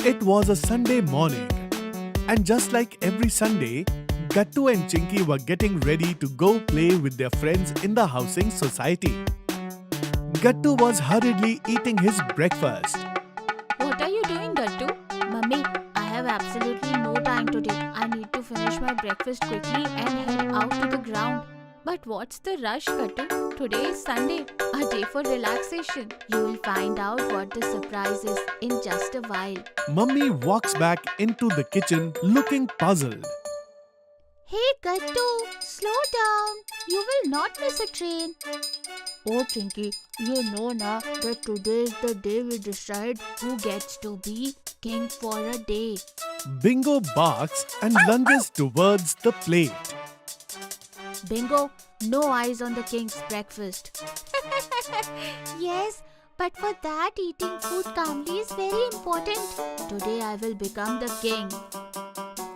It was a Sunday morning, and just like every Sunday, Gattu and Chinky were getting ready to go play with their friends in the housing society. Gattu was hurriedly eating his breakfast. What are you doing, Gattu? Mummy, I have absolutely no time today. I need to finish my breakfast quickly and head out to the ground. But what's the rush, Gattu? Today is Sunday, a day for relaxation. You will find out what the surprise is in just a while. Mummy walks back into the kitchen looking puzzled. Hey, Gattu, slow down. You will not miss a train. Oh, Chinky, you know na that today is the day we decide who gets to be king for a day. Bingo barks and lunges towards the plate. Bingo, no eyes on the king's breakfast. Yes, but for that eating food calmly is very important. Today I will become the king.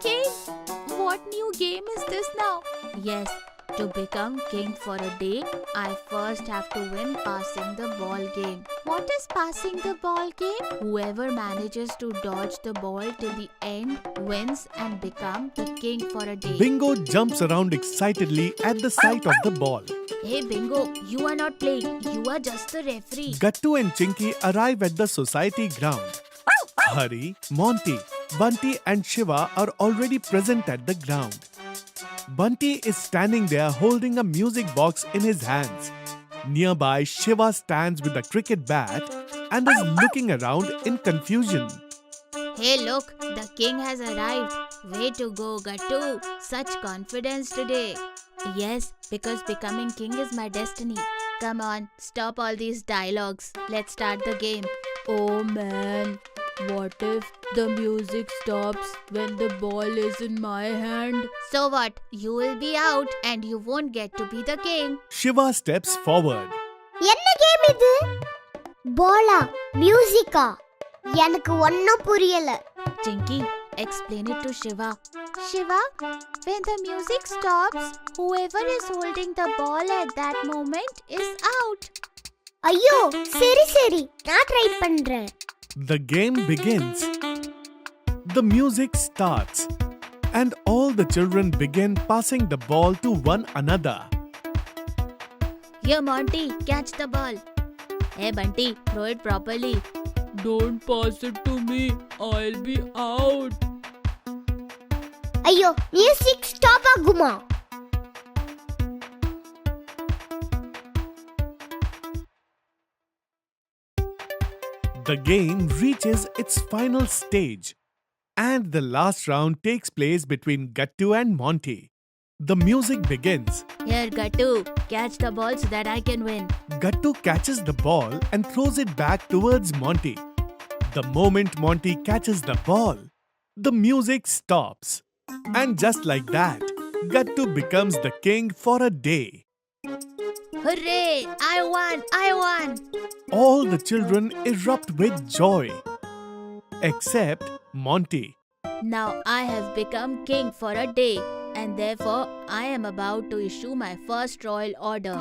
King? What new game is this now? Yes, to become king for a day, I first have to win passing the ball game. What is passing the ball game? Whoever manages to dodge the ball till the end wins and become the king for a day. Bingo jumps around excitedly at the sight of the ball. Hey Bingo, you are not playing. You are just the referee. Gattu and Chinky arrive at the society ground. Hari, Monty, Bunty and Shiva are already present at the ground. Bunty is standing there holding a music box in his hands. Nearby, Shiva stands with a cricket bat and is looking around in confusion. Hey look, the king has arrived. Way to go, Gattu. Such confidence today. Yes, because becoming king is my destiny. Come on, stop all these dialogues. Let's start the game. Oh man, what if the music stops when the ball is in my hand? So what? You will be out and you won't get to be the king. Shiva steps forward. என்ன game இது? பாலா, மியூசிக்கா? எனக்கு ஒன்னும் புரியல. Chinky, explain it to Shiva. Shiva, when the music stops, whoever is holding the ball at that moment is out. ஐயோ, சரி, நான் try பண்றேன். The game begins. The music starts, and all the children begin passing the ball to one another. Here, Monty, catch the ball. Hey, Bunty, throw it properly. Don't pass it to me. I'll be out. ஐயோ, music stop ஆகுமா? The game reaches its final stage, and the last round takes place between Gattu and Monty. The music begins. Here, Gattu, catch the ball so that I can win. Gattu catches the ball and throws it back towards Monty. The moment Monty catches the ball, the music stops. And just like that, Gattu becomes the king for a day. Hooray! I won! All the children erupt with joy, except Monty. Now I have become king for a day, and therefore I am about to issue my first royal order.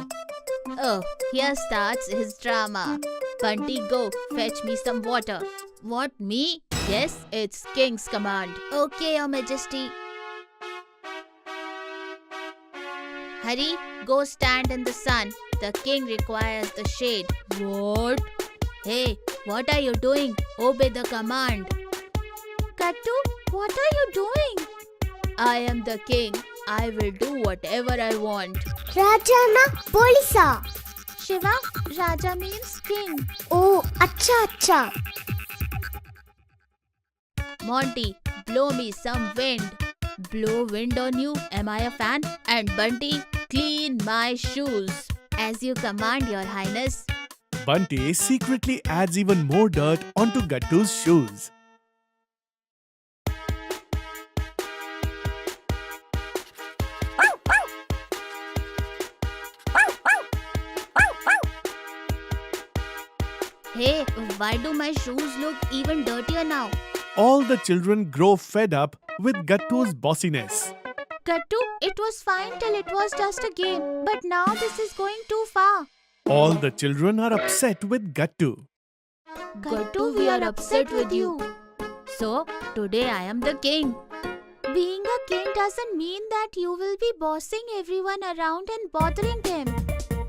Oh, here starts his drama. Bunty, go fetch me some water. What, me? Yes, it's king's command. Okay, Your Majesty. Hurry, go stand in the sun. The king requires the shade. What? Hey, what are you doing? Obey the command. Gattu, what are you doing? I am the king. I will do whatever I want. ராஜானா போலீஸா? Shiva, Raja means king. ஓ, அச்சா. Monty, blow me some wind. Blow wind on you, am I a fan? And Bunty, clean my shoes. As you command, Your Highness. Bunty secretly adds even more dirt onto Gattu's shoes. Hey, why do my shoes look even dirtier now? All the children grow fed up with Gattu's bossiness. Gattu, it was fine till it was just a game, but now this is going too far. All the children are upset with Gattu. Gattu, we are upset with you. So, today I am the king. Being a king doesn't mean that you will be bossing everyone around and bothering them.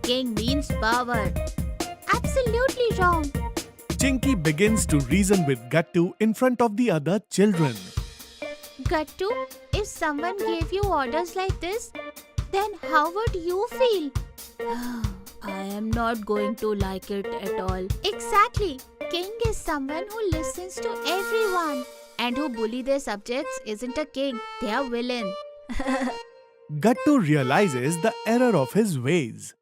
King means power. Absolutely wrong. Chinky begins to reason with Gattu in front of the other children. Gattu, if someone gave you orders like this, then how would you feel? I am not going to like it at all. Exactly. King is someone who listens to everyone. And who bully their subjects isn't a king, they are villain. Gattu realizes the error of his ways.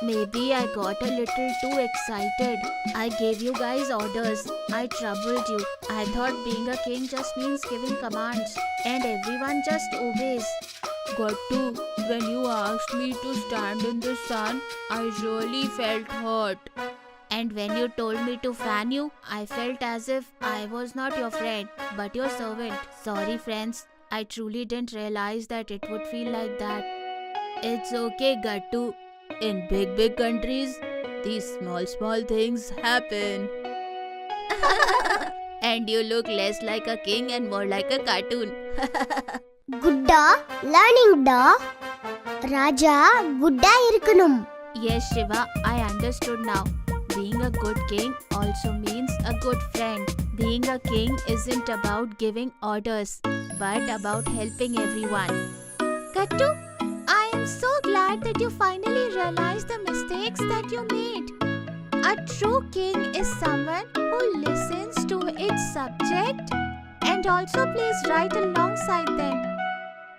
Maybe I got a little too excited. I gave you guys orders. I troubled you. I thought being a king just means giving commands and everyone just obeys. Gattu, when you asked me to stand in the sun, I really felt hurt. And when you told me to fan you, I felt as if I was not your friend, but your servant. Sorry, friends. I truly didn't realize that it would feel like that. It's okay, Gattu. In big countries, these small things happen. And you look less like a king and more like a cartoon. Gudda, learning da. Raja, Gudda irukkanum. Yes, Shiva, I understood now. Being a good king also means a good friend. Being a king isn't about giving orders, but about helping everyone. Gattu, I am so glad that you finally realized the mistakes that you made. A true king is someone who listens to its subject and also plays right alongside them.